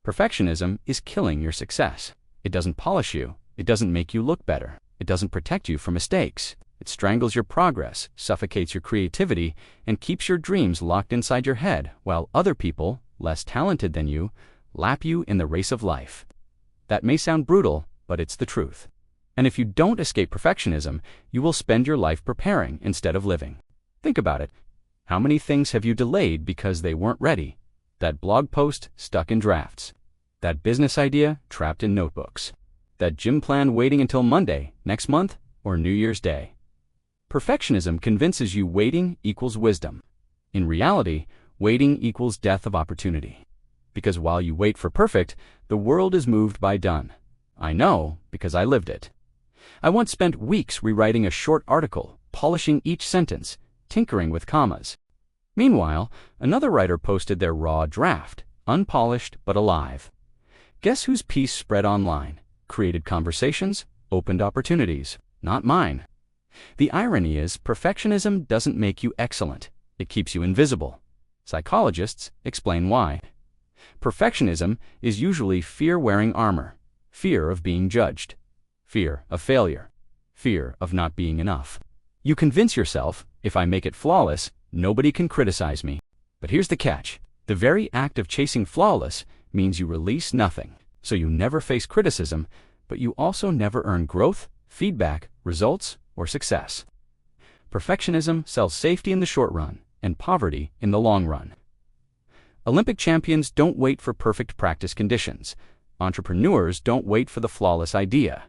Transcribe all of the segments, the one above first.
Perfectionism is killing your success. It doesn't polish you. It doesn't make you look better. It doesn't protect you from mistakes. It strangles your progress, suffocates your creativity, and keeps your dreams locked inside your head, while other people, less talented than you, lap you in the race of life. That may sound brutal, but it's the truth. And if you don't escape perfectionism, you will spend your life preparing instead of living. Think about it. How many things have you delayed because they weren't ready? That blog post stuck in drafts. That business idea trapped in notebooks. That gym plan waiting until Monday, next month, or New Year's Day. Perfectionism convinces you waiting equals wisdom. In reality, waiting equals death of opportunity. Because while you wait for perfect, the world is moved by done. I know because I lived it. I once spent weeks rewriting a short article, polishing each sentence, tinkering with commas. Meanwhile, another writer posted their raw draft, unpolished but alive. Guess whose piece spread online, created conversations, opened opportunities? Not mine. The irony is, perfectionism doesn't make you excellent. It keeps you invisible. Psychologists explain why. Perfectionism is usually fear wearing armor. Fear of being judged. Fear of failure. Fear of not being enough. You convince yourself, if I make it flawless, nobody can criticize me. But here's the catch. The very act of chasing flawless means you release nothing. So you never face criticism, but you also never earn growth, feedback, results, or success. Perfectionism sells safety in the short run and poverty in the long run. Olympic champions don't wait for perfect practice conditions. Entrepreneurs don't wait for the flawless idea.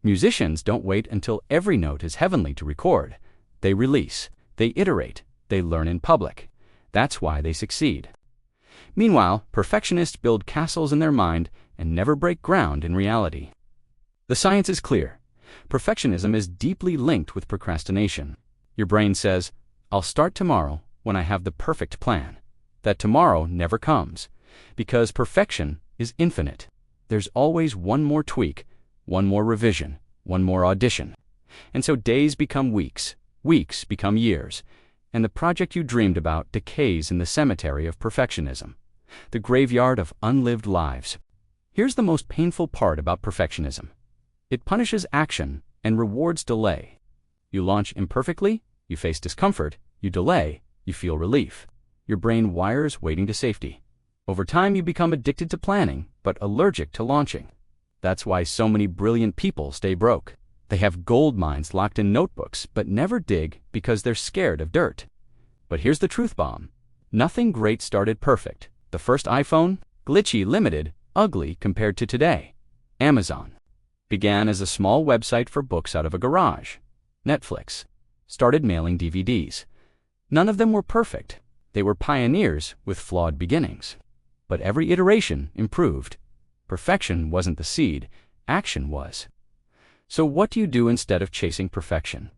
Musicians don't wait until every note is heavenly to record. They release, they iterate, they learn in public. That's why they succeed. Meanwhile, perfectionists build castles in their mind and never break ground in reality. The science is clear. Perfectionism is deeply linked with procrastination. Your brain says, I'll start tomorrow when I have the perfect plan. That tomorrow never comes, because perfection is infinite. There's always one more tweak, one more revision, one more audition. And so days become weeks, weeks become years, and the project you dreamed about decays in the cemetery of perfectionism, the graveyard of unlived lives. Here's the most painful part about perfectionism. It punishes action and rewards delay. You launch imperfectly, you face discomfort, you delay, you feel relief. Your brain wires waiting to safety. Over time, you become addicted to planning, but allergic to launching. That's why so many brilliant people stay broke. They have gold mines locked in notebooks, but never dig because they're scared of dirt. But here's the truth bomb. Nothing great started perfect. The first iPhone? Glitchy, limited, ugly compared to today. Amazon began as a small website for books out of a garage. Netflix started mailing DVDs. None of them were perfect. They were pioneers with flawed beginnings. But every iteration improved. Perfection wasn't the seed, action was. So what do you do instead of chasing perfection?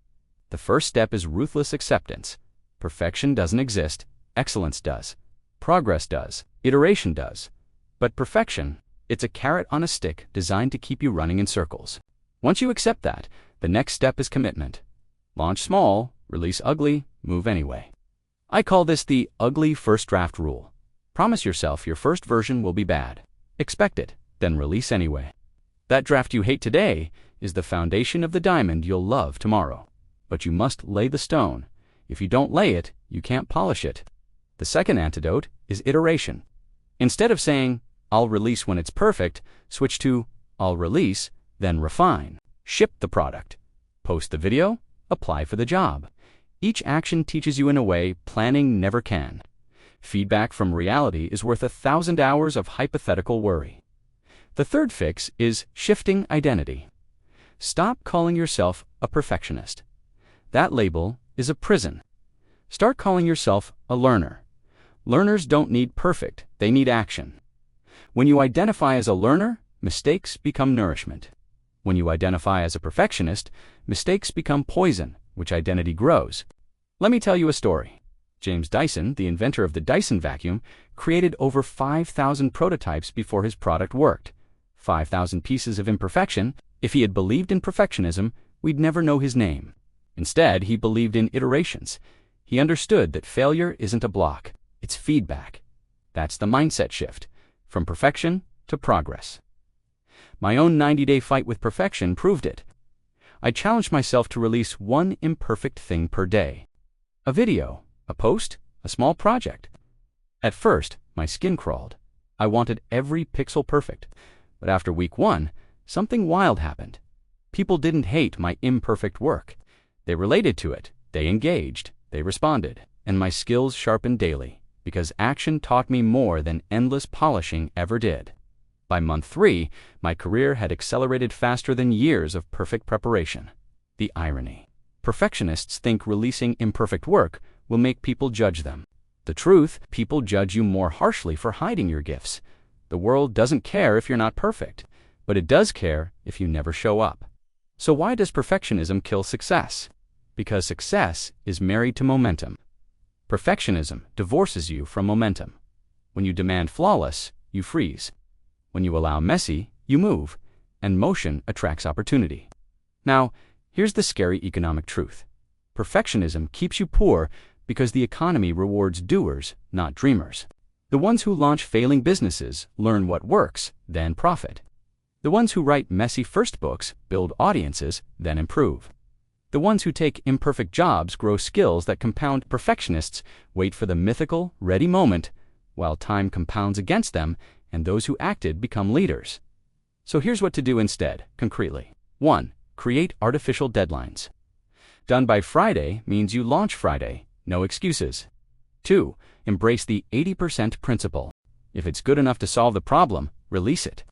The first step is ruthless acceptance. Perfection doesn't exist, excellence does. Progress does, iteration does. But perfection, it's a carrot on a stick designed to keep you running in circles. Once you accept that, the next step is commitment. Launch small, release ugly, move anyway. I call this the ugly first draft rule. Promise yourself your first version will be bad. Expect it, then release anyway. That draft you hate today is the foundation of the diamond you'll love tomorrow. But you must lay the stone. If you don't lay it, you can't polish it. The second antidote is iteration. Instead of saying, I'll release when it's perfect, switch to, I'll release, then refine. Ship the product. Post the video, apply for the job. Each action teaches you in a way planning never can. Feedback from reality is worth 1,000 hours of hypothetical worry. The third fix is shifting identity. Stop calling yourself a perfectionist. That label is a prison. Start calling yourself a learner. Learners don't need perfect, they need action. When you identify as a learner, mistakes become nourishment. When you identify as a perfectionist, mistakes become poison, which identity grows. Let me tell you a story. James Dyson, the inventor of the Dyson vacuum, created over 5,000 prototypes before his product worked. 5,000 pieces of imperfection. If he had believed in perfectionism, we'd never know his name. Instead, he believed in iterations. He understood that failure isn't a block, it's feedback. That's the mindset shift, from perfection to progress. My own 90-day fight with perfection proved it. I challenged myself to release one imperfect thing per day. A video, a post, a small project. At first, my skin crawled. I wanted every pixel perfect. But after week 1, something wild happened. People didn't hate my imperfect work. They related to it, they engaged, they responded, and my skills sharpened daily, because action taught me more than endless polishing ever did. By month 3, my career had accelerated faster than years of perfect preparation. The irony. Perfectionists think releasing imperfect work will make people judge them. The truth, people judge you more harshly for hiding your gifts. The world doesn't care if you're not perfect, but it does care if you never show up. So why does perfectionism kill success? Because success is married to momentum. Perfectionism divorces you from momentum. When you demand flawless, you freeze. When you allow messy, you move, and motion attracts opportunity. Now, here's the scary economic truth. Perfectionism keeps you poor because the economy rewards doers, not dreamers. The ones who launch failing businesses learn what works, then profit. The ones who write messy first books build audiences, then improve. The ones who take imperfect jobs grow skills that compound. Perfectionists wait for the mythical, ready moment, while time compounds against them, and those who acted become leaders. So here's what to do instead, concretely. 1. Create artificial deadlines. Done by Friday means you launch Friday, no excuses. 2. Embrace the 80% principle. If it's good enough to solve the problem, release it.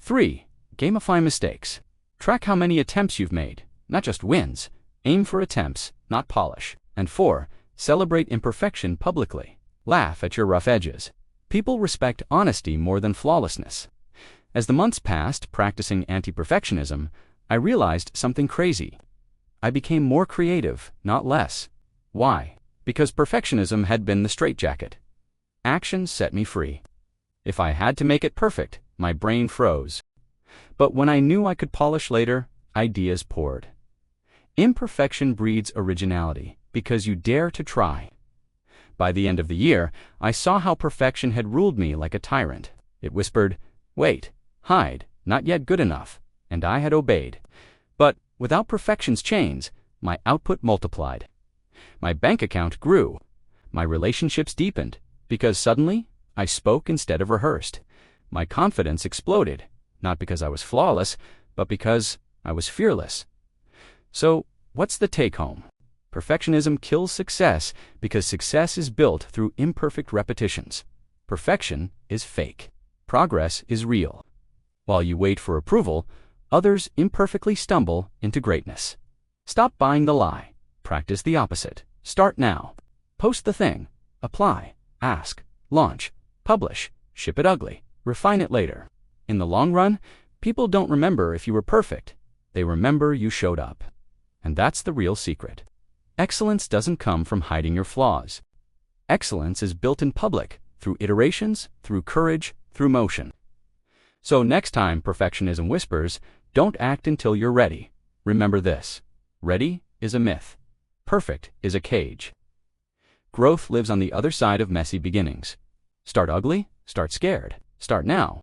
3. Gamify mistakes. Track how many attempts you've made, not just wins. Aim for attempts, not polish. And 4. Celebrate imperfection publicly. Laugh at your rough edges. People respect honesty more than flawlessness. As the months passed practicing anti-perfectionism, I realized something crazy. I became more creative, not less. Why? Because perfectionism had been the straitjacket. Action set me free. If I had to make it perfect, my brain froze. But when I knew I could polish later, ideas poured. Imperfection breeds originality, because you dare to try. By the end of the year, I saw how perfection had ruled me like a tyrant. It whispered, "Wait, hide, not yet good enough," and I had obeyed. But without perfection's chains, my output multiplied. My bank account grew. My relationships deepened, because suddenly I spoke instead of rehearsed. My confidence exploded, not because I was flawless, but because I was fearless. So, what's the take-home? Perfectionism kills success because success is built through imperfect repetitions. Perfection is fake. Progress is real. While you wait for approval, others imperfectly stumble into greatness. Stop buying the lie. Practice the opposite. Start now. Post the thing. Apply. Ask. Launch. Publish. Ship it ugly. Refine it later. In the long run, people don't remember if you were perfect. They remember you showed up. And that's the real secret. Excellence doesn't come from hiding your flaws. Excellence is built in public, through iterations, through courage, through motion. So next time perfectionism whispers, don't act until you're ready. Remember this. Ready is a myth. Perfect is a cage. Growth lives on the other side of messy beginnings. Start ugly, start scared. Start now.